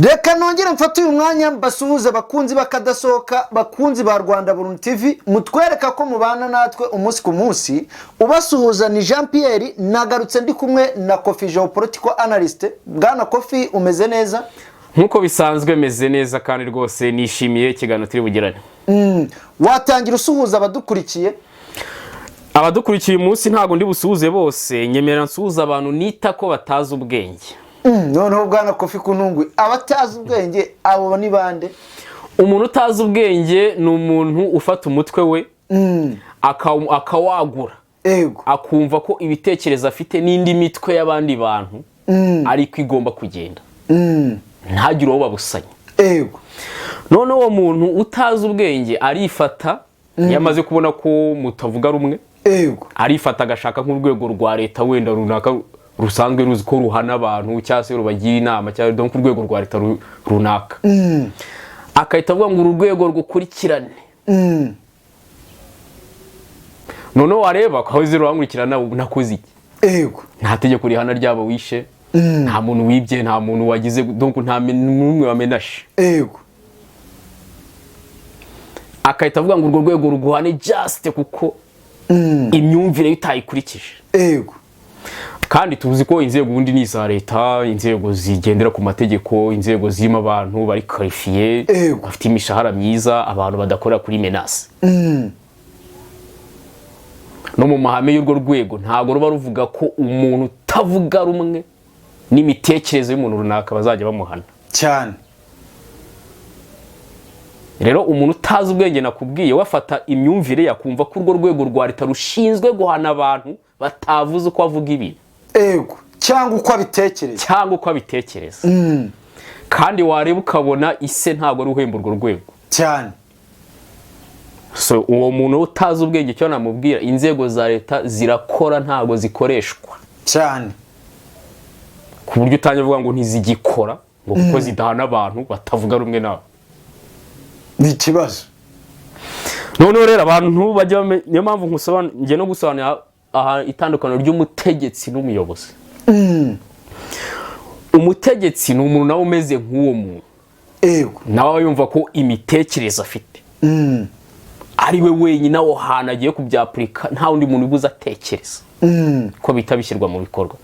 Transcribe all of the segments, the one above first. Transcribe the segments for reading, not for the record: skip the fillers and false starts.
Reka nongere mfate uyu mwanya mbasuhuze abakunzi bakadasohoka, bakunzi ba Rwanda Burundi TV, mutwereka ko mubana natwe umunsi ku munsi. Ubasuhuza ni Jean Pierre, nagarutse ndi kumwe na Kofi Geopolitical Analyst. Bwana Kofi, umeze neza? Nkuko bisanzwe meze neza kandi rwose nishimiye ikiganiro turi bugirane. Watangira usuhuza abadukurikiye? Abadukurikiye umunsi ntago ndi busuhuze bose, nyemera nsuhuza abantu nita ko batazi ubwenge. Noneho Bwana Kofi kunungwe, abatazi ubwenge abo ni bande? Umuntu utazi ubwenge ni umuntu ufata umutwe we akawagura, Ego, akumva ko ibitekerezo afite n'indi mitwe y'abandi bantu ariko igomba kugenda, ntagire uwo babusanya. Ego, none uwo muntu utazi ubwenge arifata, yamaze kubona ko mutavuga rumwe, ego, arifata agashaka nk'urwego rwa leta wenda runaka rusanzwe ruzi ko ruhana abantu cyangwa se rubagira inama cyangwa donc urwego rwa leta runaka, akahita avuga ngo urwego rwukurikirane. None wareba ko aho rurankurikirana nakoze iki? ego, Nta tegeko rihana ryabo wishe, nta muntu wibye, nta muntu wagize, donc nta n'umwe wamenashe. ego, Akahita avuga ngo urwo rwego ruguhane just kuko imyumvire utayikurikije. ego, Kandi tuzi ko inzego ubundi ni za leta, inzego zigendera ku mategeko, inzego zirimo abantu bari qualifié, bafite imishahara myiza, abantu badakorera kuri menace. No mu mahame y'urwo rwego ntago ruba ruvuga ko umuntu utavuga rumwe n'imitekerereze y'umuntu runaka bazajya bamuhana cyane. Rero umuntu utazi ubwenge nakubwiye wafata imyumvire yakumva ko urwo rwego rwa leta rushinzwe guhana abantu batavuze uko avuga ibintu, Ego, cyangwa uko abitekereza. Kandi wareba ukabona ise ntago ari uhemba urwo rwego Cyane. So uwo muntu utazi ubwenge cyo namubwira, inzego za leta zirakora ntago zikoreshwa Cyane. ku buryo utanyavuga ngo ntizigikora ngo kuko zidahana abantu batavuga rumwe nawe. Ni ikibazo. None rero abantu bajya niyo mpamvu ngiye no gusobanura aha itandukano ry'umutegetsi n'umuyobozi. Umutegetsi ni umuntu nawe umeze nk'uwo muntu, Ego, nawe yumva ko imitekerereze afite ari we wenyine aho hantu agiye kubyapurika, nta wundi muntu ubuza atekereza ko bita bishyirwa mu bikorwa.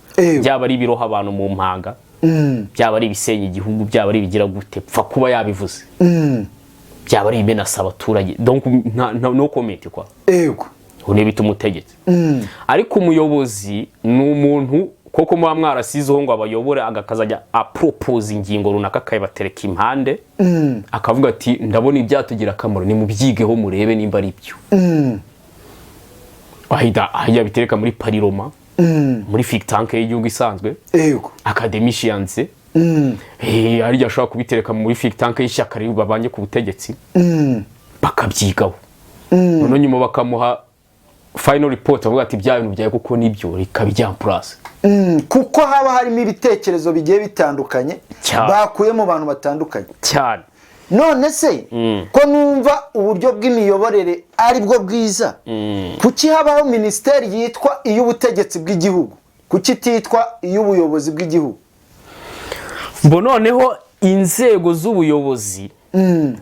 Byaba ari ibiroha abantu mu mpanga, byaba ari ibisenya igihugu, byaba ari ibigira gute, pfa kuba yabivuze, byaba ari imenasa abaturage, donc no comment kwa. Ego, Une bita umutegetsi. Ariko umuyobozi ni umuntu koko muba mwarasizeho ngo abayobore, agakazajya apropose ingingo runaka akayibatereka impande, akavuga ati ndabona ibyatugira akamaro, ni mubyigeho murebe nimba ari byo. Ahida bitereka muri Pariroma, muri think tank y'igihugu isanzwe, Ego, academicians, ari ashobora kubitereka muri think tank y'ishyaka riri babanye ku butegetsi, bakabyigaho. None nyuma bakamuha final report avuga ati bya bintu byaye kuko nibyo rikabijya plus. Kuko haba harimo ibitekerezo bigiye bitandukanye bakuye mu bantu batandukanye cyane. None se ko numva uburyo bw'imiyoborere ari bwo bwiza, kuki habaho ministeri yitwa iy'ubutegetsi bw'igihugu, kuki titwa iy'ubuyobozi bw'igihugu? Bo noneho inzego z'ubuyobozi,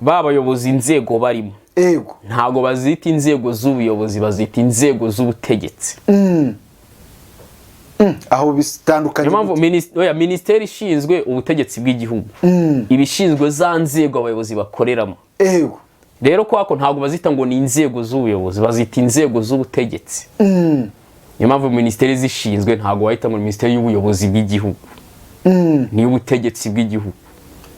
babayobozi inzego barimo, Ego, ntago bazita inzego z'ubuyobozi, bazita inzego z'ubutegetsi. Aho bitandukanye. Impamvu ministeri ishinzwe ubutegetsi bw'igihugu, ibishinzwe za nzego abayobozi bakoreramo. Ego, Rero kwako ntago bazita ngo ni inzego z'ubuyobozi, bazita inzego z'ubutegetsi. Niyo mpamvu ministeri zishinzwe ntago wahita ngo ministeri y'ubuyobozi bw'igihugu, ni ubutegetsi bw'igihugu.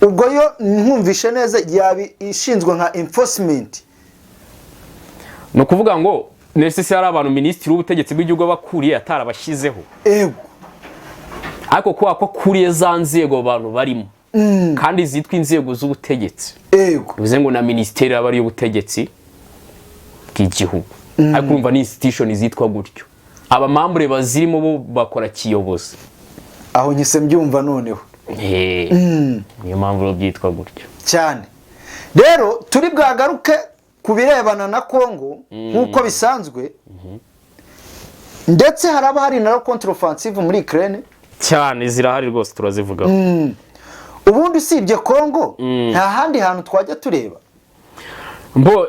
Ubwo yo nkumvishe neza yabi ishinzwe nka enforcement. No kuvuga ngo necessary abantu ministeri w'ubutegetsi bw'igihugu bakuriye atarabashyizeho. Ego, Ariko ko kuriye za nzego abantu barimo, kandi zitwa inzego z'ubutegetsi. Ego, bivuze ngo na ministeri aba ari y'ubutegetsi bw'igihugu. Ariko urumva ni institution zitwa gutyo, abamambure bazirimo bo bakora kiyobozi. aho nyise mbyumva noneho. Niyo mpamvu byitwa gutyo Cyane. Rero turi bwagaruke kubirebana na Kongo nkuko bisanzwe, ndetse haraba hari na contre offensive muri Ukraine cyane, zirahari rwose turazivugaho. ubundi usibye Kongo nta handi hantu twajya tureba.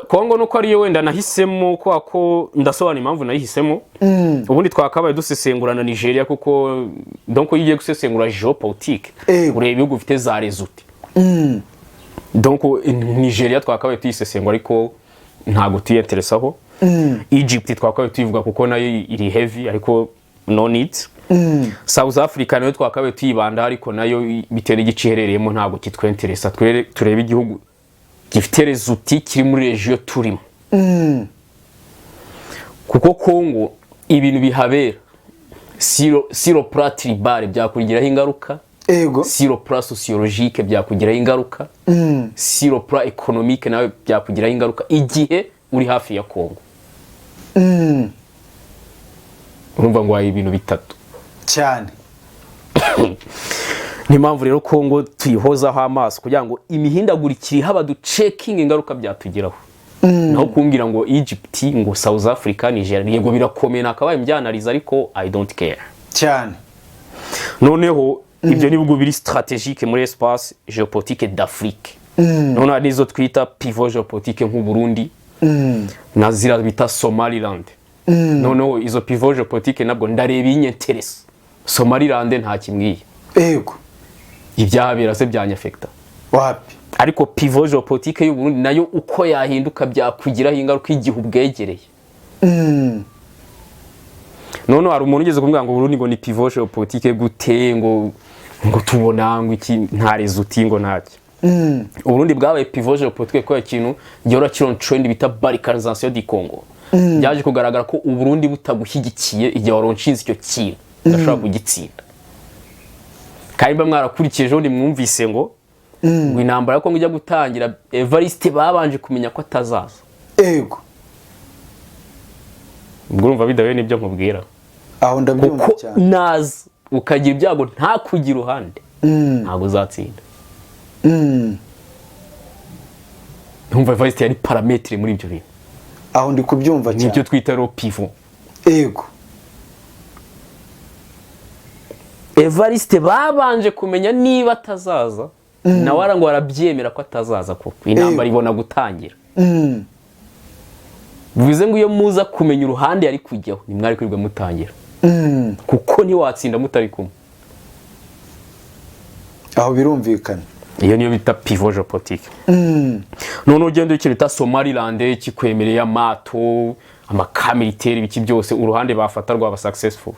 Kongo nuko ariyo wenda nahisemo kwa ko ndasobanura impamvu nayihisemo. Ubundi twakabaye dusesengurana Nigeria kuko donc yigiye gusesengura geopolitique ureba ibihugu bifite za rezuti. Donc Nigeria twakabaye tuyisesengura ariko ntago tuyenteresaho. Egypt twakabaye tuyivuga kuko nayo iri heavy ariko no need. South Africa nayo twakabaye tuyibanda ariko nayo bitera igiciherereyemo ntago kitwenteresa. Turebe igihugu gifite rezuti kiri muri regio turimo. Kuko Kongo ibintu bihabera siro plan tribal byakugiraho ingaruka. Siro plan sociologique byakugiraho ingaruka. Siro plan économique nawe byakugiraho ingaruka igihe uri hafi ya Kongo. Urumva ngo hari ibintu bitatu cyane. Ni mpamvu rero Kongo tuyihozaho amaso kugira ngo imihindagurikire haba du checking ingaruka byatugeraho. Naho kumbwira ngo Egypt ngo South Africa Nigeria yego birakomeye nakabaye mbyanaliza ariko I don't care cyane. Noneho ibyo nibigo biri stratégique muri espace géopolitique d'Afrique. None nizo twita pivot géopolitique nk'u Burundi na zira bita Somaliland. Noneho izo pivot géopolitique nabwo ndareba inyenteresa. Somaliland nta kimwiye. Ibyahabera se byanyafecta wapi, ariko pivot géopolitique y'u Burundi nayo uko yahinduka byakugiraho ingaruka igihe ubwegereye. None hari umuntu ugeze kumbwira ngo Burundi ngo ni pivot géopolitique gute ngo tubona ngo iki nta rezuti ngo ntacyo. Burundi bwabaye pivot géopolitique ko ikintu gihora kiron trend bita balkanisation du Congo. Byaje kugaragara ko u Burundi butagushyigikiye igihe waronshinze icyo kintu ndashaka kugitsinda. Kandi bamwarakurikijeho ni mwumvise ngo intambara ko ngijya gutangira Evariste babanje kumenya ko atazaza. Urumva bidawe nibyo nkubwira. Aho ndabyumva cyane. Naza ukagira ibyago nta kugira uruhande. Ntago uzatsinda. Numva Evariste yari parametre muri ibyo bintu. Aho ndi kubyumva cyane. Nibyo twita ro pivot. Evariste babanje kumenya niba atazaza nawe arango arabyemera ko atazaza kuko intambara ibona gutangira. Bivuze ngo iyo muza kumenya uruhande yari kujyaho ni mwari kwirwe mutangira. Kuko ntiwatsinda mutari kumwe. Aho birumvikana. Iyo niyo bita pivot géopolitique. None ugenda icyo bita Somaliland kikwemereye amato amakamiliteri biki byose uruhande bafata rwaba successful.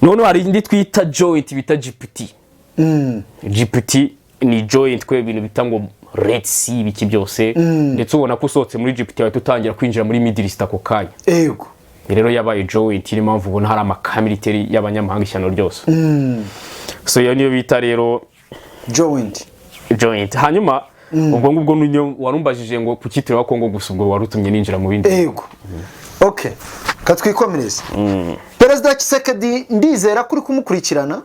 None hari indi twita joint bita GPT. GPT ni joint kwe ibintu bita ngo Red Sea biki byose ndetse ubona ko usohotse muri GPT wawe tutangira kwinjira muri Middle East ako kanya. Rero yabaye joint iri mpamvu ubona hari amakamiliteri y'abanyamahanga ishyano ryose. So iyo niyo bita rero joint. Hanyuma ubwo ngubwo niyo warumbajije ngo kukitira Kongo gusa ubwo warutumye ninjira mu bindi. Okay. Katwikomereza. Perezida Tshisekedi ndizera kuri kumukurikirana.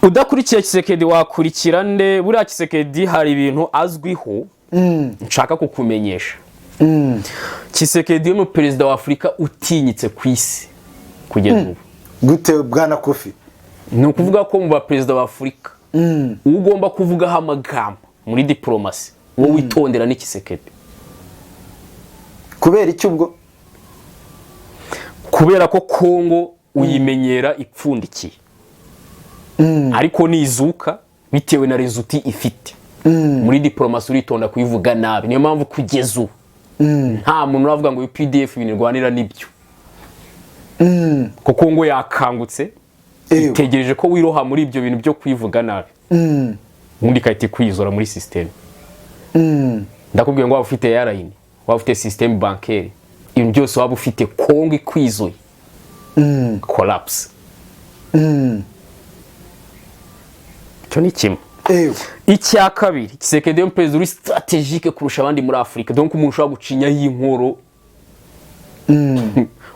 Udakurikiye Tshisekedi wakurikira nde? Buriya Tshisekedi hari ibintu azwiho nshaka kukumenyesha. Tshisekedi ni perezida wa Afrika utinyitse ku isi kugeza ubu. Gute bwana Kofi? Ni ukuvuga ko mu ba perezida wa Afrika ugomba kuvugaho amagambo muri diplomasi wowe witondera ni Tshisekedi. Kubera iki ubwo? Kubera ko Kongo uyimenyera ipfundikiye. Ariko nizuka bitewe na rezuti ifite. Muri diplomasi uritonda kuyivuga nabi. Niyo mpamvu kugeza ubu nta muntu uravuga ngo UPDF binirwanira nibyo. Ko Kongo yakangutse itegereje ko wiroha muri ibyo bintu byo kwivuga nabi. Ubundi kayiti kwizora muri system. Ndakubwiye ngo waba ufite airline, waba ufite system bancaire, ibintu byose waba ufite Kongo ikwizoye. Collapse. Cyo ni kimwe. Icya kabiri, Tshisekedi yo perezida uri strategique kurusha abandi muri Afrika. Donc umuntu ushobora gucinya y'inkoro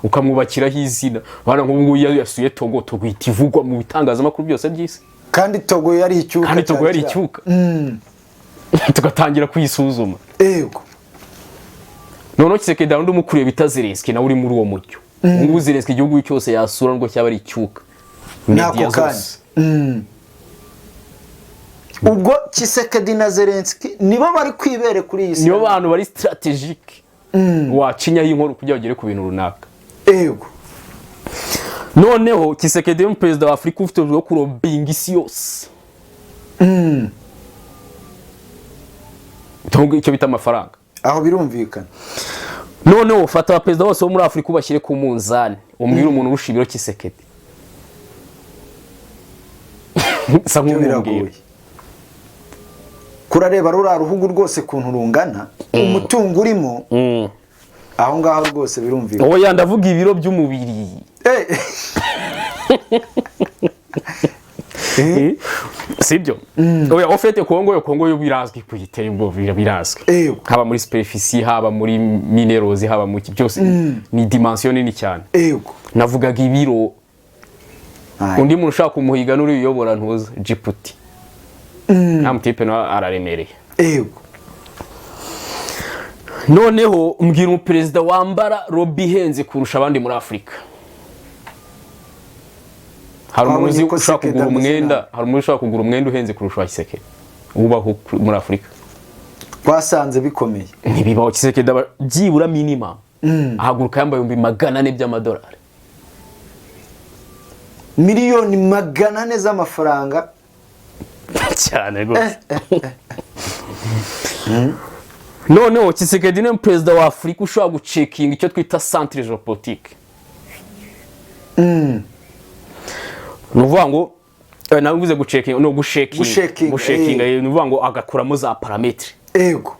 ukamwubakiraho izina. Bana ngo yasuye Togo, Togo itivugwa mu bitangazamakuru byose by'isi. Kandi Togo yari icyuka. Tugatangira kuyisuzuma. None Tshisekedi undi umukuriye bita Zelensky nawe uri muri uwo mucyo. Ngo Zelensky igihugu cyose yasura ngo cyaba ari icyuka. Nako kandi. ubwo Tshisekedi na Zelensky nibo bari kwibere kuri iyi niyo bantu bari strategique wacinya y'inkuru kugira bagere ku bintu runaka. Yego. Noneho Tshisekedi mu president wa Afrika ufite ubwo kurobinga isi yose. Tungo icyo bita amafaranga. Aho birumvikana. Noneho ufata abaperezida bose bo muri Afrika ubashyire ku munzani umbwira umuntu urusha ibiro Tshisekedi. Biragoye. Kurareba rura ruhugu rwose kuntu rungana umutungo urimo aho ngaho rwose birumvikana. Oya ndavuga ibiro by'umubiri. Sibyo. Oya ofete Kongo yo birazwi kuyitera imbovu birazwi. Haba muri superficie haba muri minerals haba mu byose ni dimension nini cyane. Yego. Navugaga ibiro. Undi muntu ushaka kumuhiga n'uri uyobora ntuza Djibouti. Nta mutipe no araremereye. Yego. Noneho mbwira umuperezida wambara robi henze kurusha abandi muri Afrika. Hari umuntu ushaka kugura umwenda, uhenze kurusha Tshisekedi. Ubaho muri Afrika. Twasanze bikomeye. Ntibibaho Tshisekedi byibura minimum. Ahaguruka yambaye $400 by'amadolari. Miliyoni 400 z'amafaranga cyane gose. Noneho Tshisekedi ni president wa Afrika ushobora gucekinga icyo twita centre géopolitique. Nuvuga ngo navuze gucekinga no gushekinga nuvuga ngo agakuramo za parametre. Yego.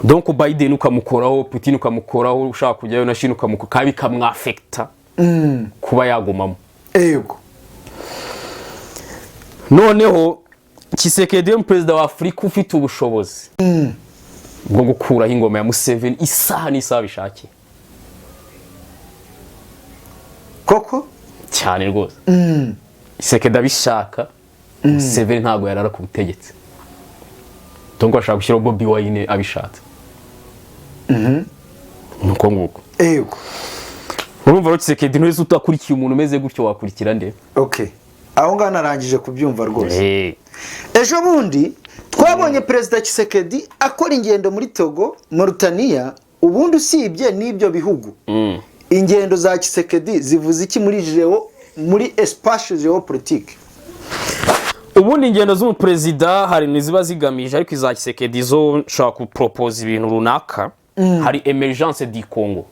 Donc Biden ukamukoraho, Putin ukamukoraho, ushaka kujyayo na China ukamukora kabi kamwafecta kuba yagumamo. Yego. Noneho Tshisekedi ni president wa Afrika ufite ubushobozi bwo gukuraho ingoma ya Museveni isaha n'isaha bishakiye. Koko cyane rwose. Tshisekedi abishaka Museveni ntago yarara ku butegetsi. Tongo ashaka gushyira Bobi Wine abishatse. Nuko nguko. Yego. Urumva ro Tshisekedi ntuzi utakurikiye umuntu umeze gutyo wakurikira nde? Okay. Aho ngana narangije kubyumva rwose. Ejo bundi twabonye president Tshisekedi akora ingendo muri Togo, Mauritania, ubundi usibye n'ibyo bihugu. Ingendo za Tshisekedi zivuze iki muri espace géopolitique? Ubundi ingendo z'umuperezida hari niziba zigamije ariko iza Tshisekedi zo nshaka kupropose ibintu runaka. Hari emergence du Congo.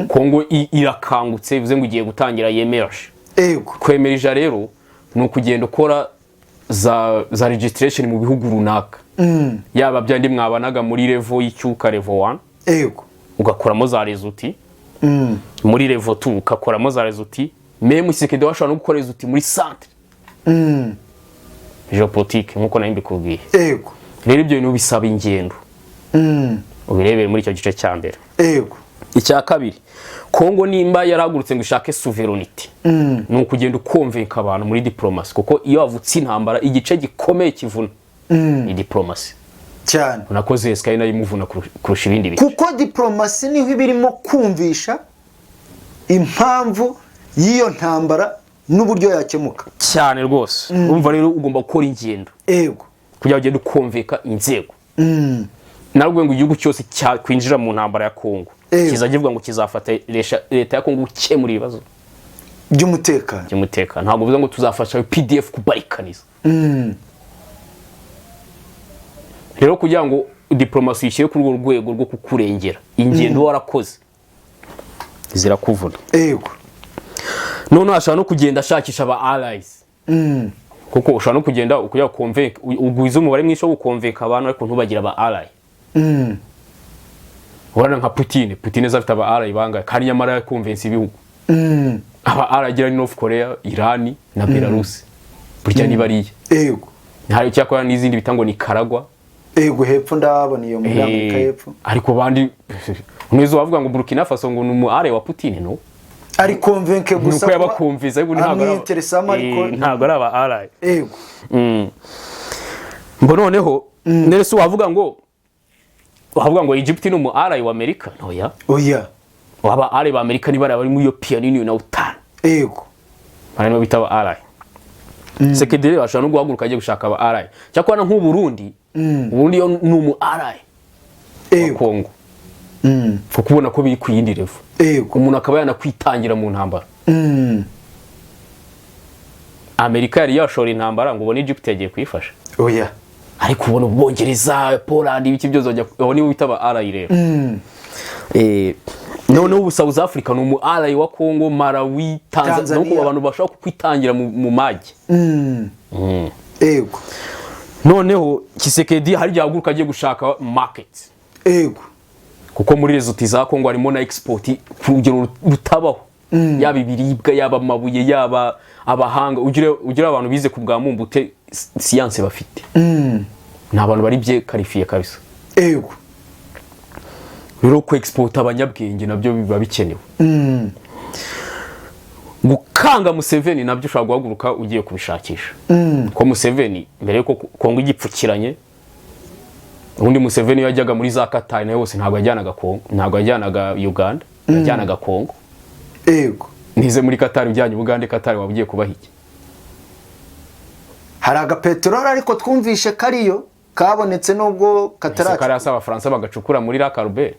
Congo irakangutse bivuze ngo igiye gutangira yemeje. Yego. Kwemerija rero ni ukugenda ukora za registration mu bihugu runaka. Yaba byandi mwabanaga muri level y'icyuka level 1. Yego. Ugakoramo za resulti. Muri level 2 ugakoramo za resulti. Meme Tshisekedi washobora no gukora resulti muri centre. Géopolitique nkuko nayo mbikubwiye. Yego. Rero ibyo bintu bisaba ingendo. Ubirebere muri icyo gice cya mbere. Yego. Icya kabiri Kongo nimba yaragurutse ngo ishake sovereignty. No kugenda ukonvenka abantu muri diplomacy kuko iyo avutse intambara igice gikomeye kivuna. Ni diplomacy. Cyane. Unakoze Sky nayo imuvuna kurusha ibindi bice. Kuko diplomacy niho ibirimo kumvisha impamvu y'iyo ntambara n'uburyo yakemuka. Cyane rwose. Urumva rero ugomba gukora ingendo. Yego. Kugira ugende ukonveka inzego. Narwo ngo igihugu cyose kwinjira mu ntambara ya Kongo. Kizagivuga ngo kizafata leta ya Kongo gukemura ibibazo by'umutekano. Ntabwo bivuze ngo tuzafasha PDF kubarikaniza. Rero kugira ngo diplomasi ishyire kuri urwo rwego rwo kukurengera ingendo warakoze zirakuvuna. Yego. None ashaka no kugenda ashakisha aba allies. Kuko ushaka no kugenda ukujya convince ugwiza umubare mwinshi wo gukonvinka abantu ariko ntubagira aba ally. Urana nka Putin azafite aba ally banga kandi nyamara ya convince ibihugu. Aba ally gira ni North Korea, Iran na Belarus. Burya ni bariye. Yego. Hari cyakora n'izindi bitango ni Karagwa. Yego hepfo ndabona iyo muri Amerika hepfo. Ariko bandi mwezo bavuga ngo Burkina Faso ngo numu ally wa Putin no. Ari convince gusa ko yabakumviza ariko ntago ari aba ally. Yego. Mbo noneho Nelson wavuga ngo Egypt ni umu ally wa Amerika. Oya. Oya. Waba ally ba Amerika ni bari muri European Union na UTAN. Yego. harimo bitaba arayi Tshisekedi rero ashobora no guhaguruka agiye gushaka aba arayi cyakora nk'u Burundi ubundi yo ni umu arayi Kongo fo kubona ko biri ku yindi revo umuntu akaba yanakwitangira mu ntambara Amerika yari yashora intambara ngo ubone Egypt yagiye kuyifasha oya ariko ubona Ubwongereza Poland ibiki byose aho nibo bitaba arayi rero none ubu South Africa ni umu arayi wa Kongo Malawi Tanzania nuko abantu bashaka kukwitangira mu magi ego noneho Tshisekedi hari yahaguruka agiye gushaka market ego kuko muri results za Kongo harimo na export ku rugero rutabaho yaba ibiribwa yaba amabuye yaba abahanga ugira abantu bize ku bwa mumbute science bafite nta bantu bari bye qualifié kabisa ego rero ko export abanyabwenge nabyo biba bikenewe gukanga Museveni nabyo ushaka guhaguruka ugiye kubishakisha ko Museveni mbere yuko Kongo igipfukiranye ubundi Museveni yajyaga muri za Qatar na yose ntabwo yajyanaga Kongo ntabwo yajyanaga Uganda yajyanaga Kongo ego nize muri Qatar ujyanye Uganda Qatar wabugiye kubaha iki hari agapetrol ariko twumvishe kariyo kabonetse nubwo kataraca karasa abafaransa bagacukura muri La Carubel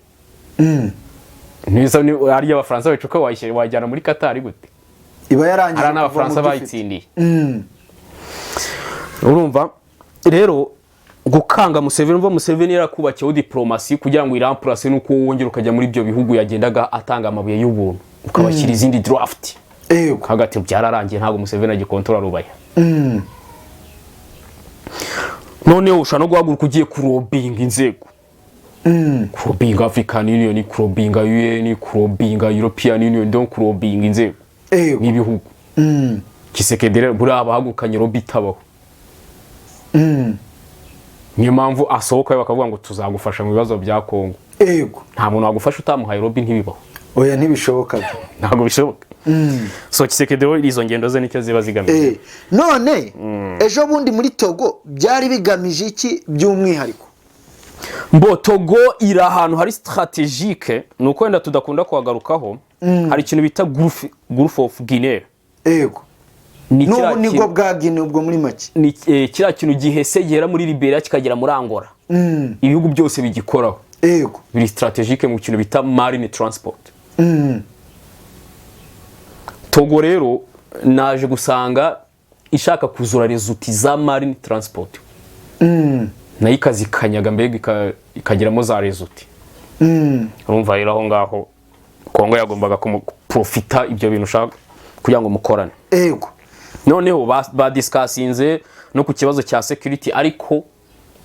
nizo ni ari abafaransa bacuka wajyana muri Qatar gute iba yarangiye ara n'abafaransa bayitsindiye urumva rero gukanga Museveni umva Museveni yarakubakiye diplomasi kugira ngo iramplace nuko wongera ukajya muri byo bihugu yagendaga atanga amabuye y'ubuntu ukabashyira izindi draft hagati byararangiye ntago Museveni agikontrola rubaya none ushano guhaguruka ugiye kurobinga inzego kurobinga African Union kurobinga UN kurobinga European Union donc kurobinga inzego n'ibihugu Tshisekedi rero buri abahagukanye robitabaho niyo mpamvu asohoka bakavuga ngo tuzagufasha mu bibazo bya Kongo nta muntu wagufasha utamuhaye robi ntibibaho oya ntibishoboka ntago bishoboka so Tshisekedi rero izo ngendo ze nicyo ziba zigamije none ejo bundi muri Togo byari bigamije iki by'umwihariko Togo iri ahantu hari strategique nuko wenda tudakunda kuhagarukaho hari ikintu bita Gulf of Guinea n'ubu nibwo bwa Guinea ubwo muri make ni kira kintu gihese gihera muri Liberia kikagera muri Angola ibihugu byose bigikoraho biri strategique mu kintu bita marine transport Togo rero naje gusanga ishaka kuzura results za marine transport nayo ikazikanyaga mbega ikagiramo za results urumva rero aho ngaho Kongo yagombaga profita ibyo bintu ushaka kugira ngo mukorane noneho ba discussinze no ku kibazo cya security ariko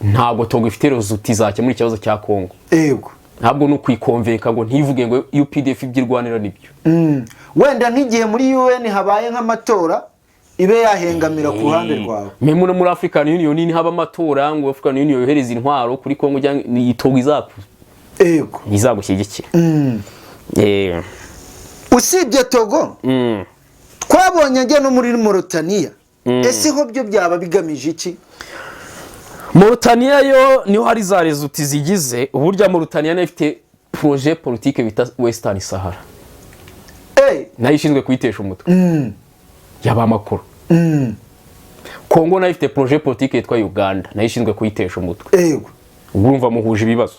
ntabwo Togo ifite results zake muri kibazo cya Kongo ntabwo no kwikonvenka ngo ntivuge ngo UPDF ibyirwanira nibyo wenda nk'igihe muri UN habaye nk'amatora ibe yahengamira ku ruhande rwawe memu no muri African Union ni haba amatora ngo African Union yohereza intwaro kuri Kongo ni Togo izagushyigikira usibye Togo twabonye ajya no muri Mauritania ese ho byo byaba bigamije iki Mauritania yo niho hari za results zigize uburyo Mauritania ifite projet politique bita Western Sahara nayo ishinzwe kuyitesha umutwe yaba amakuru Kongo nayo ifite projet politique yitwa Uganda nayo ishinzwe kuyitesha umutwe urumva muhuje ibibazo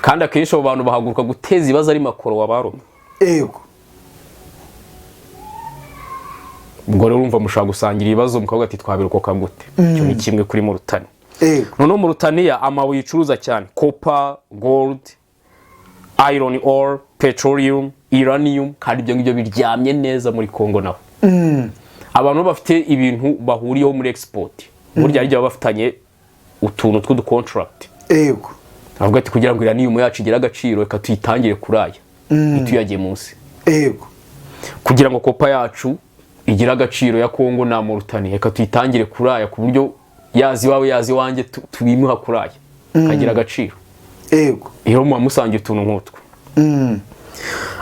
kandi akenshi abo bantu bahaguruka guteza ibibazo ari makoro wabaromye ubwo rero urumva mushaka gusangira ibibazo mukavuga ati twabirokoka gute cyo ni kimwe kuri Mauritania none Mauritania amabuye icuruza cyane copper gold iron ore petroleum uranium kandi ibyo ngibyo biryamye neza muri Kongo naho abantu bafite ibintu bahuriyeho muri export burya ari bafitanye utuntu tw'udu contract avuga ati kugira ngo uranium yacu igire agaciro reka tuyitangire kuraya ituyagiye munsi kugira ngo copper yacu igira agaciro ya Kongo na Mauritania reka tuyitangire kuraya ku buryo yazi wawe yazi wanjye tubimuha kuraya kagira agaciro iyo mu musange utuntu nk'utwo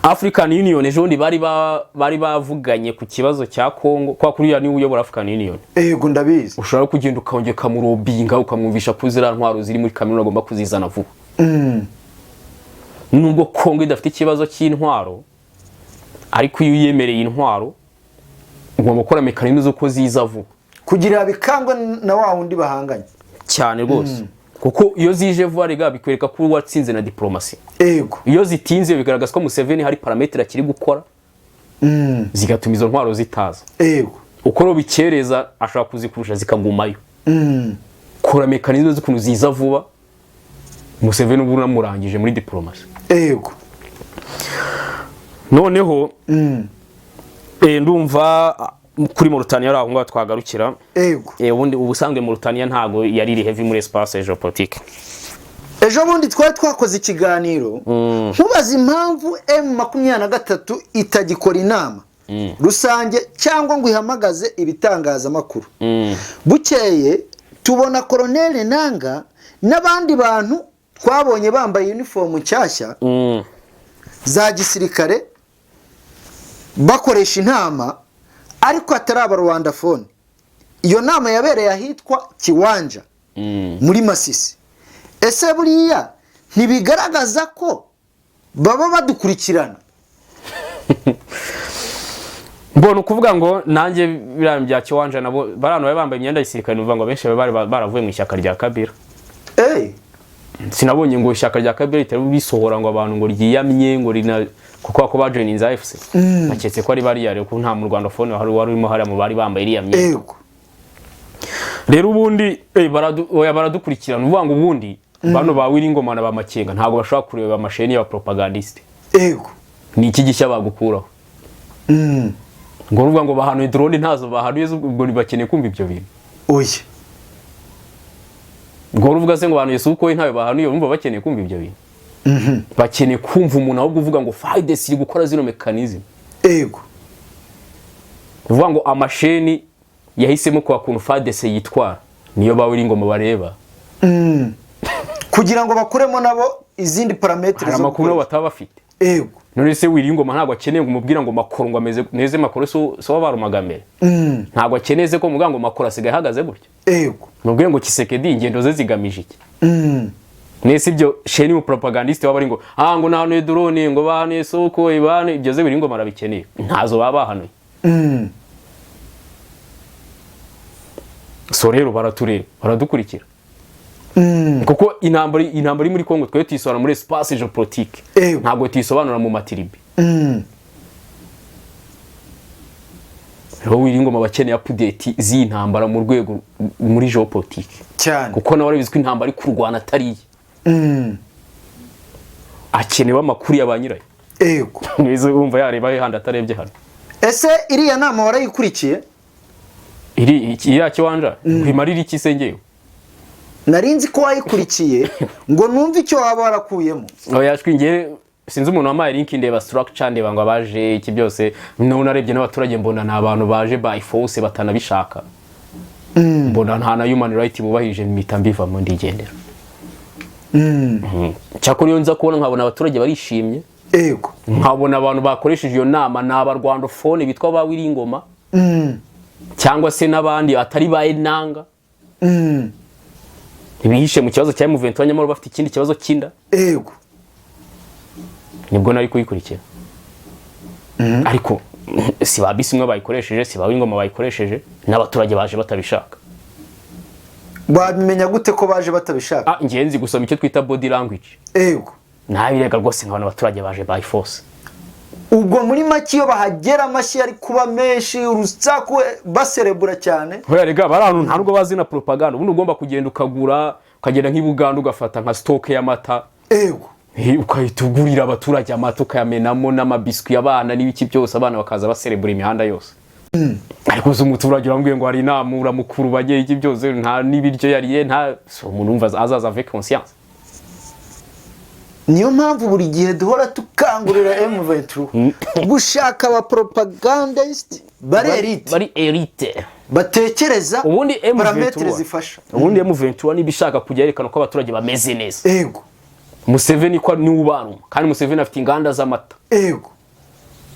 African Union ejondi bari bavuganye ku kibazo cya Kongo kwa kuri ya ni uyobora African Union ndabizi ushobora kugenda ukongera kamurobinga ukamwumvisha kuzira ntwaro ziri muri kamera agomba kuzizana vuba nubwo Kongo idafite ikibazo cy'intwaro ariko iyo yemereye intwaro ugomba gukora mekanizme z'uko ziza vuba kugira bikangwe na wa wundi bahanganye cyane rwose kuko iyo zije vuba rega bikwereka ko watsinze na diplomasi. Ego. Iyo zitinze bigaragaza ko Museveni hari parametre akiri gukora zigatuma izo ntwaro zitaza. Ego. Uko ro bikereza ashaka kuzikurusha zikagumayo. Kora mekanizme z'ukuntu ziza vuba Museveni ubu namurangije muri diplomasi. Ego. Noneho ndumva kuri Mauritania ari aho ngaho twagarukira. Ego. Ubundi ubusanzwe Mauritania ntago yari iri heavy muri espace geopolitique. Ejo bundi twari twakoze ikiganiro nkubaza impamvu M23 itagikora inama rusange cyangwa ngo ihamagaze ibitangazamakuru. Bukeye tubona Colonel Nanga n'abandi bantu twabonye bambaye uniform nshyashya za gisirikare bakoresha intama ariko ataraba Rwanda phone. Iyo nama yabereye ahitwa Kiwanja muri Masisi. Ese buriya ntibigaragaza ko baba badukurikirana? Mbona kuvuga ngo nanjye birambya Kiwanja nabo barano bambaye imyenda y'isirikare uvuga ngo benshi baravuye mu ishyaka rya Kabila. Sinabonye ngo ishyaka rya Kabila itari bisohora ngo abantu ngo ryiyamye ngo rina kuko ko bajoininze AFC. Naketse ko ari bari yare ko nta mu Rwanda phone hari urimo hari mu bari bambaye iriya myenda. Rero ubundi baradukurikirana uvuga ngo ubundi bano ba Wiringoma na ba Makenga ntago bashaka kureba amasheni ya propagandiste. Ni iki gishya bagukuraho. Ngo ruvuga ngo bahanuye drone ntazo bahanuye ubwo bakeneye kumva ibyo bintu. Oya. Ngo ruvuga se ngo bahanuye suko ntayo bahanuye urumva bakeneye kumva ibyo bintu. Bakeneye kumva umuntu ahubwo uvuga ngo FARDC iri gukora zino mekanizme. Uvuga ngo amasheni yahisemo kwa kuntu FARDC yitwara niyo ba Wiringoma bareba. Kugira ngo bakuremo nabo izindi parametre zo makuru bataba bafite. None se Wiringoma ntago akeneye ngo umubwira ngo makoro ngo ameze neze makoro so barumagamere. Ntago akeneze ko mugango makoro asigaye hagaze gutya. Mubwire ngo Kisekedi ingendo ze zigamije iki. Nese ibyo sheni mu propagandiste wabari ngo ngo nahanuye drone ngo bahanuye soko ibane ibyo ze Wiringoma arabikeneye. Ntazo baba bahanuye. So rero baradukurikira. Kuko intambara muri Kongo twe tisobanura muri espace geopolitique. Ntago tisobanura mu matiribi. Rero Wiringoma bakeneye update z'intambara mu rwego muri geopolitique. Cyane. Kuko nawe bizwi intambara ari kurwana atari. Akenewe amakuru y'abanyirayo. Nizo umva yareba handa atarebye hano. Ese iriya nama warayikurikiye? Iriya Kiwanja bimarira iki sengeyo? Narinzi ko wayikurikiye ngo numve icyo waba warakuyemo. Yashwingiye sinzi umuntu wamaye link ndeba structure ndeba ngo abaje iki byose no narebye n'abaturage mbona nabantu baje by force batanabishaka. Mbona nta na human right bubahije mitambiva mu ndigendera. Cyakora iyo nza kubona nkabona abaturage barishimye. Nkabona abantu bakoresheje iyo nama n'aba Rwanda phone bitwa ba Wiringoma. Cyangwa se nabandi atari baye nanga. Ibihishe mu kibazo cya M23 nyamara bafite ikindi kibazo kinda. Nibwo nari kuyikurikira. Ariko si babisimwe bayikoresheje si ba Wiringoma bayikoresheje n'abaturage baje batabishaka. Bamenya gute ko baje batabishaka? Ngenzi gusoma icyo twita body language. Nabirega rwose nkabona abaturage baje by force. Ubwo muri make iyo bahagera amashyi ari kuba menshi urusaku baserebura cyane. Hoya rega barantu nta nubwo bazi na propaganda ubundi ugomba kugenda ukagura ukagenda nk'ibuganda ugafata nka stock y'amata. Ukayitugurira abaturage amata ukayamenamo n'amabiswi y'abana n'ibiki byose abana bakaza baserebura imihanda yose. Ariko zo umuturage urambwiye ngo hari inama uramukuru bagiye iki byose nta nibiryo yariye nta so umuntu umva azaza avec conscience. Niyo mpamvu buri gihe duhora tukangurira M23 gushaka aba propagandist bari elite batekereza ubundi parametre zifasha. Ubundi M23 nibishaka kujya yerekana ko abaturage bameze neza. Museveni ko ni ubantu kandi Museveni afite inganda z'amata.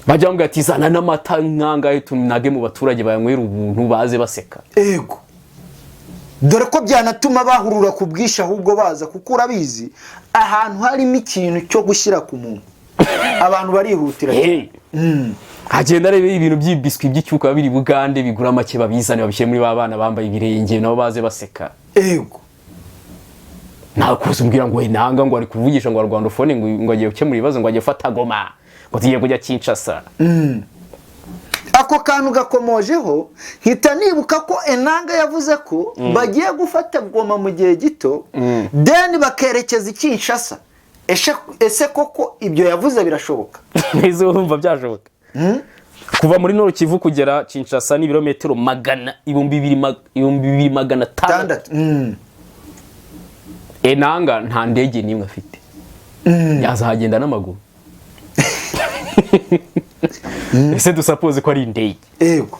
Bajya bambwira ati zana n'amata nkangaye tunage mu baturage bayanywera ubuntu baze baseka. Dore ko byanatuma bahurura ku bwisha ahubwo baza kuko urabizi ahantu harimo ikintu cyo gushyira ku muntu abantu barihutira. agenda areba ibintu by'ibiswi by'icyuka biri Bugande bigura make babizane babishyire muri ba bana bambaye ibirenge nabo baze baseka. Ego. Nawe kuzumbwira ngo Enanga ngo ari kuvugisha ngo Rwandofone ngo agiye gukemura ibibazo ngo agiye fata Goma ngo tugiye kujya Kinshasa. Ako kantu gakomojeho hita nibuka ko Enanga yavuze ko bagiye gufata Goma mu gihe gito then bakerekeza Kinshasa. Ese koko ibyo yavuze birashoboka? Nizo urumva byashoboka. Kuva muri Nord Kivu kugera Kinshasa ni ibirometero 2,200. Enanga nta ndege nimwe afite. Yazagenda n'amaguru. Ese dusuppose ko ari indege. Ego.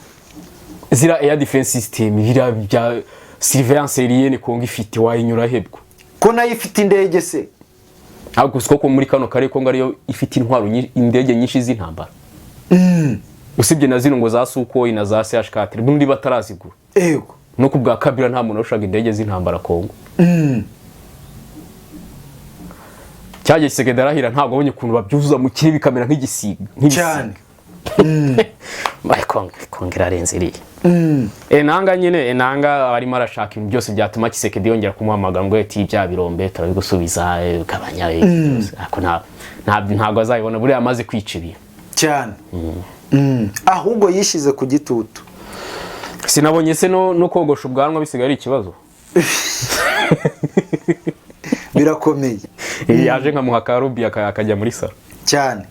Zira air defense system bira bya surveillance aérienne Kongo ifite wayinyura hebwo. Ko nayo ifite indege se? Agusiko ko muri kano kare Kongo ariyo ifite intwaro indege nyinshi z'intambara. Usibye na zino ngo za Sukhoi na za CH4 bundi batarazigura. Ego. No kubwa Kabila nta muntu ushaga indege z'intambara Kongo. Cyaje Segedarahira ntabwo abonye kuntu babyuzuza mu kirere bikamera nk'igisiga. Cyane. Mai Kongo arenze iri. Enanga nyine Enanga arimo arashaka ibintu byose byatuma Kisekedi yongera kumuhamagara ngo ati bya birombe turabigusubiza kabanya ako ntabwo azayibona buri amaze kwicibira cyane. Ahubwo yishize ku gitutu. Sinabonye se no kogosha ubwanwa bisigaye ari ikibazo. Birakomeye. Yaje nka muhakarubi akajya muri saro cyane.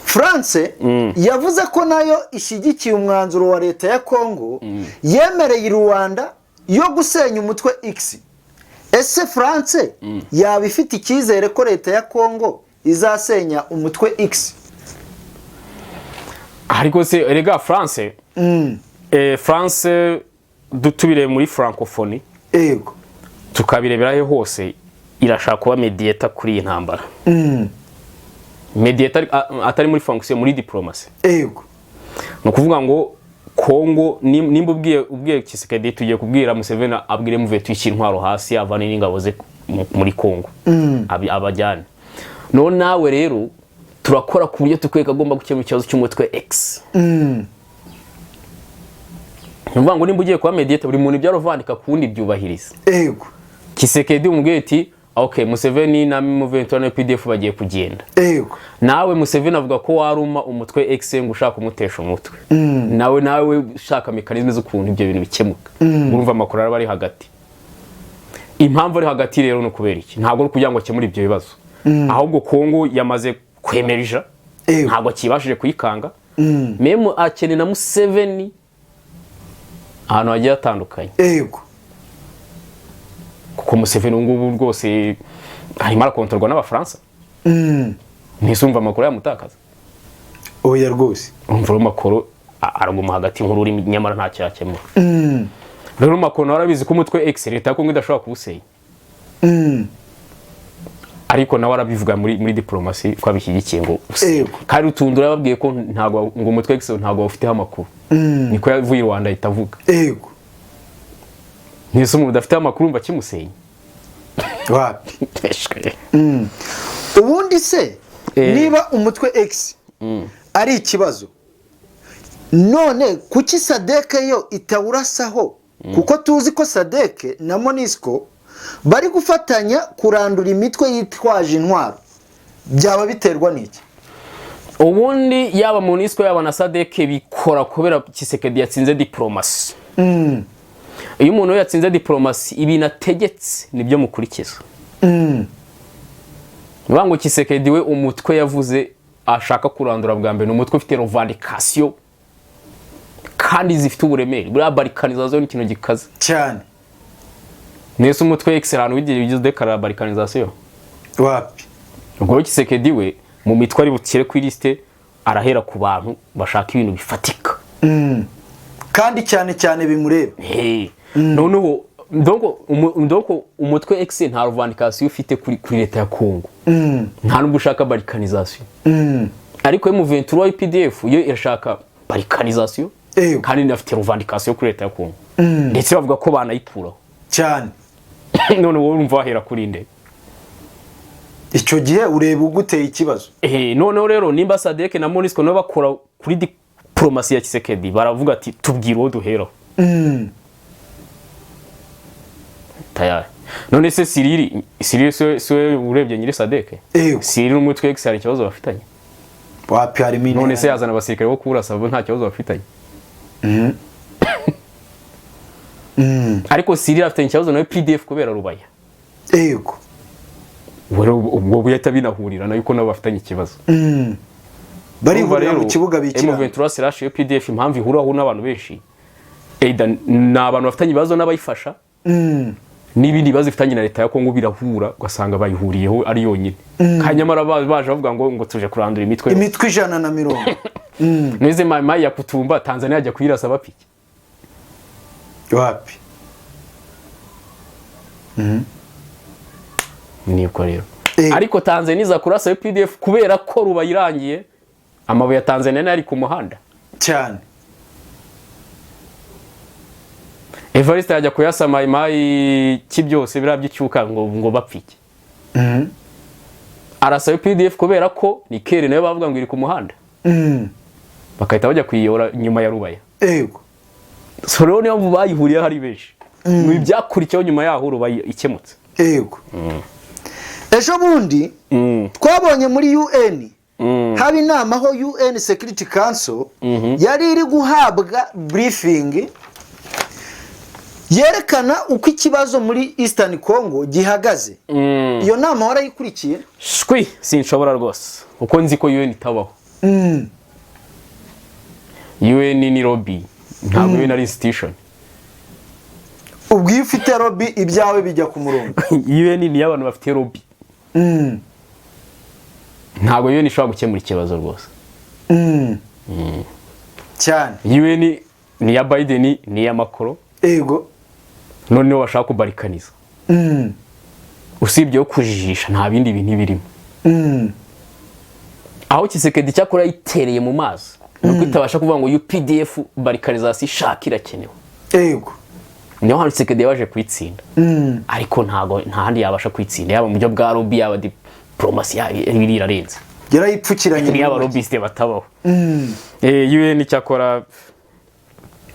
France yavuze ko nayo ishyigikiye umwanzuro wa leta ya Kongo yemereye Rwanda yo gusenya umutwe X. Ese France yaba ifite icyizere ko leta ya Kongo izasenya umutwe X? Ariko se erega France France dutubire muri francophonie. Ego. Tukabireberahe hose irashaka kuba mediator kuri intambara. Mediator atari muri fonction muri diplomacy. Ego. No kuvuga ngo Kongo nimba ubwiye Kisekedi tugiye kubwira Museveni abwire muvetu y'intwaro hasi avane n'ingabo ze muri Kongo. Abajyane. No nawe rero turakora ku buryo tukweka agomba gukemura ikibazo cy'umutwe X. Nuvuga ngo nimba ugiye kuba mediator buri muntu byarovandika kundi byubahiriza. Ego. Kisekedi umubwiye ati okay Museveni na Muventura na PDF bagiye kugenda. Ego. Nawe Museveni avuga ko waruma umutwe X ngo ushaka umutesha umutwe. Nawe ushaka mekanizme zo kuntu ibyo bintu bikemuka. Urumva amakuru araba ari hagati. Impamvu ari hagati rero no kubera iki? Ntabwo kugira ngo akemure ibyo bibazo. Ahubwo Kongo yamaze kwemerija. Ntabwo kibashije kuyikanga. Memo akene na Museveni ahantu hagiye atandukanye. Ego. Kuko Museveni ngubu rwose harimo arakontorwa n'abafaransa. Nisumva amakuru yamutakaza. Oya rwose. Umva amakuru araguma hagati nkuru uri nyamara nta cyakemura. Rero Macron arabizi ko umutwe X leta ko ngidashobora kubusenya. Ariko nawe arabivuga muri diplomasi ko abishyigikiye ngo kandi utundura babwiye ko ntago ngo umutwe X ntago ufite amakuru. Niko yavuye Rwanda itavuga. Ego. Niso mu dafite amakuru mba kimusenye. Wapi? Ubundi se niba umutwe X ari ikibazo none kuki SADC yo itawurasaho kuko tuzi ko SADC na MONUSCO bari gufatanya kurandura imitwe yitwaje intwaro byaba biterwa n'iki? Ubundi yaba MONUSCO yaba na SADC bikora kubera Kisekedi yatsinze diplomasi. Iyo umuntu yatsinze diplomasi ibintu ategetse nibyo mukurikiza. Nibango Kisekedi we umutwe yavuze ashaka kurandura bwa mbere umutwe ufite revendication kandi zifite uburemere buri balkanisation n'ikintu gikaze cyane. Nese umutwe excellent wigize dekara balkanisation wapi? Ubwo Kisekedi we mu mitwe ari bukire ku liste arahera ku bantu bashaka ibintu bifatika. Kandi cyane bimureba. Noneho ndoko umutwe X nta revendication ufite kuri leta ya Kongo. Nta nubwo ushaka balkanisation. Ariko M23 IPDF yo irashaka balkanisation kandi inafite revendication kuri leta ya Kongo. Ndetse bavuga ko banayikuraho cyane. None wowe urumva ahera kuri nde? icyo gihe ureba uguteye ikibazo. Noneho rero nimba Sadek na Monisco nabo bakora kuri diplomasi ya Tshisekedi baravuga ati tubwire uwo duheraho. Tayari. None se Cyril se urebye nyiri Sadek? Cyril n'umutwe X hari ikibazo bafitanye. Wapi hari mini. None se yazana abasirikare bo kurasa bo nta kibazo bafitanye. Ariko Cyril afite ikibazo nawe PDF kubera Rubaya. Yego. Ubwo buyata binahurira na yuko nabo bafitanye ikibazo. Bari hurira mu kibuga bikira. M23 PDF impamvu ihuraho n'abantu benshi. Eda n'abantu bafitanye ibibazo n'abayifasha. N'ibindi bibazo bifitanye na leta ya Kongo birahura ugasanga bayihuriyeho ari yonyine. Kanyamara baje bavuga ngo tuje kurandura imitwe 150. Neze Mai ya Kutumba Tanzania ajya kuyirasa bapiki. Wapi? Niko rero. Ariko Tanzania iza kurasa PDF kubera ko rubayirangiye amabuye ya Tanzania ari ku muhanda cyane. Evariste ajya kuyasa Mai kibyose biraby'icyuka ngo bapfike. Arasa PDF kubera ko ni kere nayo bavuga ngo iri ku muhanda. Bakahita bajya kuyiyora nyuma ya Rubaya. Yego. So rero niyo bayihuriye hari benshi. Mu byakurikiyeho nyuma yaho Rubaya ikemutse. Yego. Ejo bundi twabonye muri UN haba inama aho UN Security Council yari iri guhabwa briefing yerekana uko ikibazo muri Eastern Congo gihagaze. Iyo nama warayikurikiye? Shwi sinshobora rwose uko nzi ko UN itabaho. UN ni lobby ntabwo UN ari institution. Ubwo ufite lobby ibyawe bijya ku murongo. UN ni abantu bafite lobby. Ntabwo UN ishobora gukemura ikibazo rwose. Cyane. UN ni ya Biden ni ya Macron. Yego. Noneho bashaka kubarikaniza. Usibye yo kujijisha nta bindi bintu birimo. Aho Tshisekedi cyakora yitereye mu mazi. Nuko itabasha kuvuga ngo UPDF barikanisation ishakira kenewe. Yego. Niyo hano Tshisekedi yaje kwitsinda. Ariko ntago nta handi yabasha kwitsinda yaba mu byo bwa lobby yaba diplomasi ibiri irarenze. Yarayipfukiranye ni aba lobbyiste batabaho. UN cyakora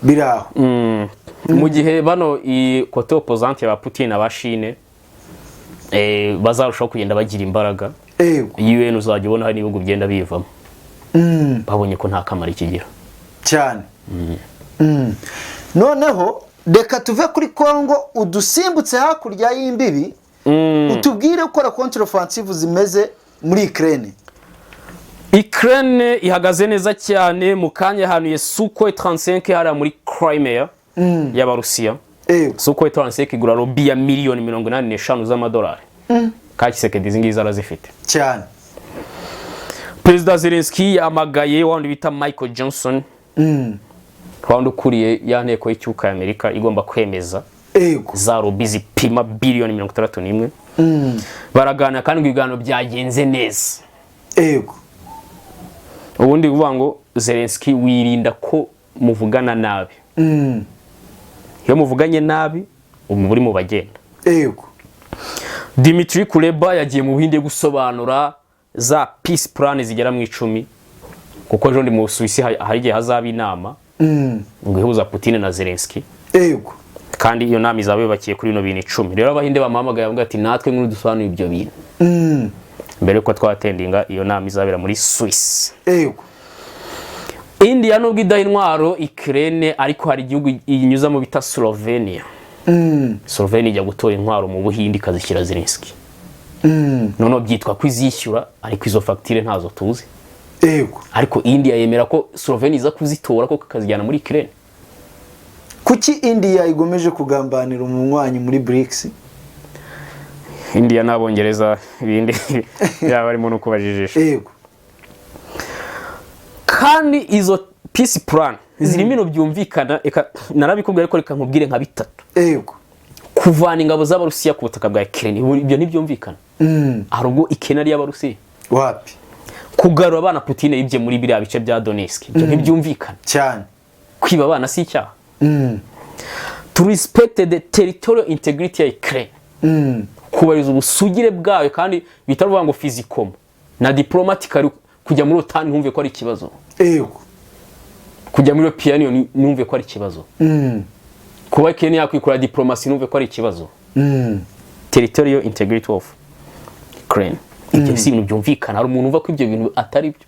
biraho. Mu gihe bano i kote opposante ya Putin abashine bazarushaho kugenda bagira imbaraga. UN uzajya ubona hari ibihugu byenda bivamo. Babonye ko nta kamara ikigira cyane. Noneho reka tuve kuri Kongo udusimbutse hakurya y'imbibi utubwire ukora contre offensive zimeze muri Ukraine. Ukraine ihagaze neza cyane mu kanya hanuye Sukhoi 35 hari muri Crimea y'Abarusiya. Sukhoi 35 igura robi ya miliyoni 85 z'amadolari. Ka Tshisekedi zingiza arazifite cyane. Perezida Zelensky yamagaye wandi bita Michael Johnson wandi ukuriye ya nteko y'icyuka ya Amerika igomba kwemeza za robi zipima biliyoni 61. Baragana kandi ibiganiro byagenze neza. Ubundi uvuga ngo Zelensky wirinda ko muvugana nabi. Iyo muvuganye nabi umuri mu bagenda. Dmitry Kuleba yagiye mu Buhinde gusobanura za peace plan zigera mu 10 kuko jondi mu Suisse hari gihe hazaba inama ngo ihuza Putin na Zelensky. Kandi iyo nama izabe bakiye kuri no bintu 10. Rero Abahinde bamamagaye bavuga ati natwe nkuru dusobanura ibyo bintu. Mbere ko twatendinga iyo nama izabera muri Swiss. India nubwo idahintwaro Ukraine ariko hari igihugu inyuza mu bita Slovenia. Slovenia ijya gutora intwaro mu Buhindi kazishyira Zelensky. Nono byitwa kwizishyura ariko izo facture ntazo tuzi. Ariko India yemera ko Slovenia iza kuzitora ko kakazijyana muri Ukraine. Kuki India igomeje kugambanira umunywanyi muri BRICS? India n'Abongereza ibindi yaba arimo no kubajijisha. Kandi izo peace plan zirimo no byumvikana narabikubwira ariko reka nkubwire nka bitatu. Kuvana ingabo z'Abarusiya ku butaka bwa Ukraine ibyo ntibyumvikana. Ahubwo ikena ari y'Abarusiya. Wapi? Kugarura abana Putin yibye muri biriya bice bya Donetsk ibyo ntibyumvikana cyane. Kwiba abana si icyaha. To respect the territorial integrity of Ukraine. kubariza ubusugire bwayo kandi bitaruvuga ngo physical na diplomatically kujya muri OTAN ntumve ko ari ikibazo. Yego. Kujya muri European Union ntumve ko ari ikibazo. Kuba Kenya yakwikora diplomacy ntumve ko ari ikibazo. Territorial integrity of Ukraine. Ibyo si ibintu byumvikana, hari umuntu uva ko ibyo bintu atari byo.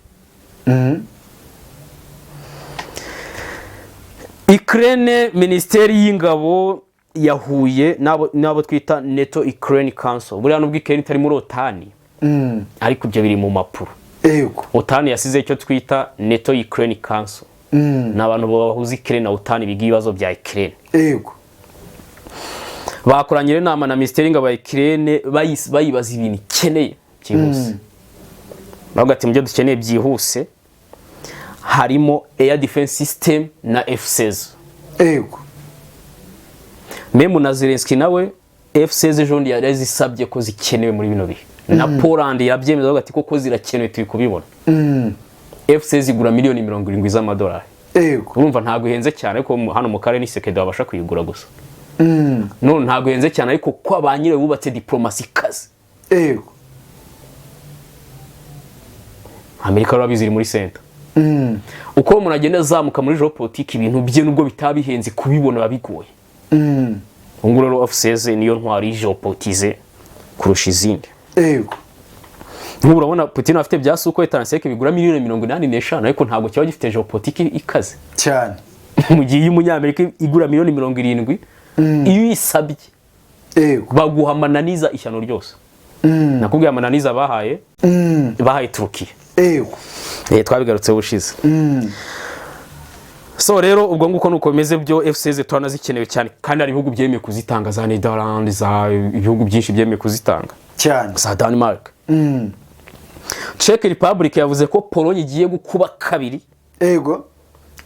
Ukraine Ministeri y'Ingabo yahuye nabo twita NATO Ukraine Council. Buriya nubwo Ukraine itari muri OTAN. Ariko ibyo biri mu mapuro. Yego. OTAN yasize icyo twita NATO Ukraine Council. N'abantu bahuza Ukraine na OTAN biga ibibazo bya Ukraine. Yego. Bakoranye inama na Ministeri y'Ingabo ya Ukraine bayibaza ibintu ikeneye byihuse. Bavuga ati mujye dukeneye byihuse harimo air defense system na F16. Yego. Memu na Zelensky nawe F16 jondi yarazisabye ko zikenewe muri bino bihe. Na Poland yabyemeza bavuga ati koko zirakenewe turi kubibona. F16 igura miliyoni 70 z'amadolari. Yego. Urumva ntago ihenze cyane ariko hano mu karere Nisekedi babasha kuyigura gusa. No ntago ihenze cyane ariko ko abanyire bubatse diplomasi kazi. Yego. Amerika rabiziri muri center. Uko umuntu agenda azamuka muri geopolitique ibintu bye nubwo bitabihenze kubibona babigoye. Ngurero F16 niyo ntwari geopolitize kurusha izindi. Yego. Nk'ubu urabona Putin afite bya Sukhoi 35 bigura miliyoni 85 ariko ntabwo cyaba gifite geopolitique ikaze cyane. Mu gihe y'umunyamerika igura miliyoni 70 iyo yisabye. Yego. Baguha amananiza ishyano ryose. Nakubwiye amananiza bahaye Turkiya. Yego. Twabigarutse bushize. So rero ubwo nguko nukomeze byo F16 twanazikenewe cyane kandi ari ibihugu byemeye kuzitanga za Netherlands za ibihugu byinshi byemeye kuzitanga cyane za Denmark. Czech Republic yavuze ko Pologne igiye gukuba kabiri. Yego.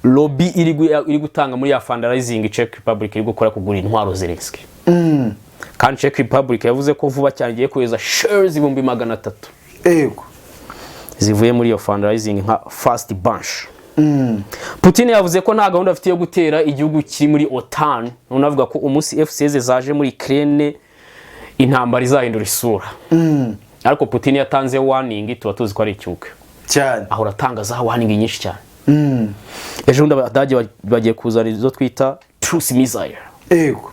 Lobby iri gutanga muri ya fundraising Czech Republic iri gukora kugura intwaro Zelensky. Kandi Czech Republic yavuze ko vuba cyane igiye kohereza shares 300,000. Yego. Zivuye muri iyo fundraising nka first bunch. Putin yavuze ko nta gahunda afite yo gutera igihugu kiri muri OTAN. Unavuga ko umunsi F16 zaje muri Ukraine intambara izahindura isura. Ariko Putin yatanze warning tuba tuzi ko ari icyuka. Cyane. Aho ratanga za warning nyinshi cyane. Ejo ndabadaje bagiye kuzana izo twita truce missile. Yego.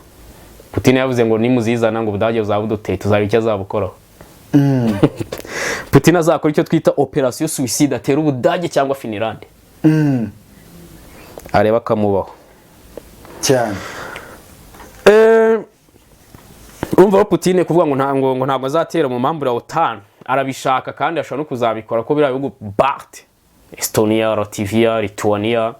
Putin yavuze ngo nimuzizana ngo budage uzabuduteye tuzaba icyo azabukoraho. Putin azakora icyo twita operation suicide atera ubudage cyangwa Finland. Areba kamubaho cyane. Umva Putin kuvuga ngo ntabwo azatera mu mpamvu ya OTAN arabishaka kandi ashobora no kuzabikora ko bira bihugu Balt, Estonia, Latvia, Lithuania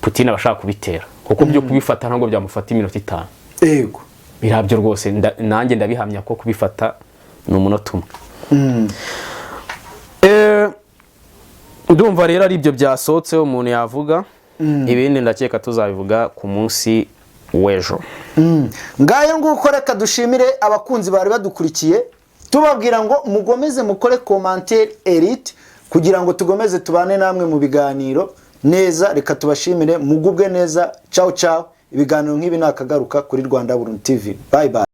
Putin abashaka kubitera kuko byo kubifata ntabwo byamufata iminota 5. Yego. Birabyo rwose nanjye ndabihamya ko kubifata ni umunota umwe. Ndumva rero ari ibyo byasohotse umuntu yavuga ibindi ndakeka tuzabivuga ku munsi w'ejo. Ngayo nguko reka dushimire abakunzi bari badukurikiye tubabwira ngo mugomeze mukore commentaire elite kugira ngo tugomeze tubane namwe mu biganiro neza. Reka tubashimire mugubwe neza. Ciao ciao. Ibiganiro nk'ibi nakagaruka kuri Rwanda Burundi TV. Bye bye.